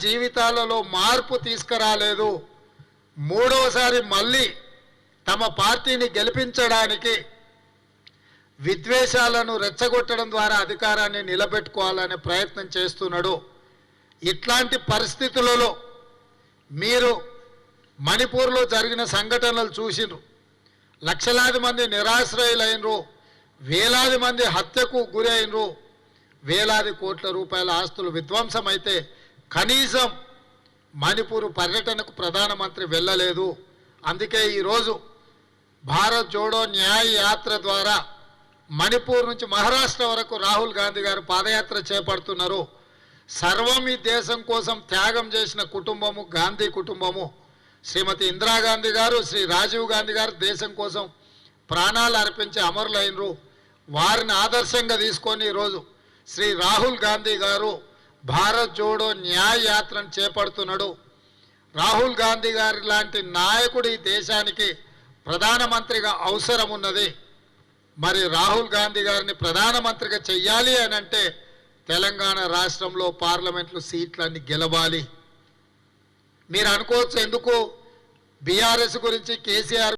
జీవితాలలో మార్పు తీసుకురాలేదు. మూడోసారి మళ్ళీ తమ పార్టీని గెలిపించడానికి విద్వేషాలను రెచ్చగొట్టడం ద్వారా అధికారాన్ని నిలబెట్టుకోవాలనే ప్రయత్నం చేస్తున్నాడు. ఇట్లాంటి పరిస్థితులలో మీరు మణిపూర్లో జరిగిన సంఘటనలు చూసిరు. లక్షలాది మంది నిరాశ్రయులైనరు, వేలాది మంది హత్యకు గురి అయినరు, వేలాది కోట్ల రూపాయల ఆస్తులు విధ్వంసమైతే కనీసం మణిపూర్ పర్యటనకు ప్రధానమంత్రి వెళ్ళలేదు. అందుకే ఈరోజు భారత్ జోడో న్యాయ యాత్ర ద్వారా మణిపూర్ నుంచి మహారాష్ట్ర వరకు రాహుల్ గాంధీ గారు పాదయాత్ర చేపడుతున్నారు. సర్వం ఈ దేశం కోసం త్యాగం చేసిన కుటుంబము గాంధీ కుటుంబము. శ్రీమతి ఇందిరాగాంధీ గారు, శ్రీ రాజీవ్ గాంధీ గారు దేశం కోసం ప్రాణాలు అర్పించి అమరులైనరు. వారిని ఆదర్శంగా తీసుకొని ఈరోజు శ్రీ రాహుల్ గాంధీ గారు భారత్ జోడో న్యాయ యాత్రను చేపడుతున్నాడు. రాహుల్ గాంధీ గారి లాంటి నాయకుడు ఈ దేశానికి ప్రధానమంత్రిగా అవసరం ఉన్నది. మరి రాహుల్ గాంధీ గారిని ప్రధానమంత్రిగా చెయ్యాలి అని అంటే తెలంగాణ రాష్ట్రంలో పార్లమెంట్లో సీట్లన్నీ గెలవాలి. మీరు అనుకోవచ్చు ఎందుకు బీఆర్ఎస్ గురించి కేసీఆర్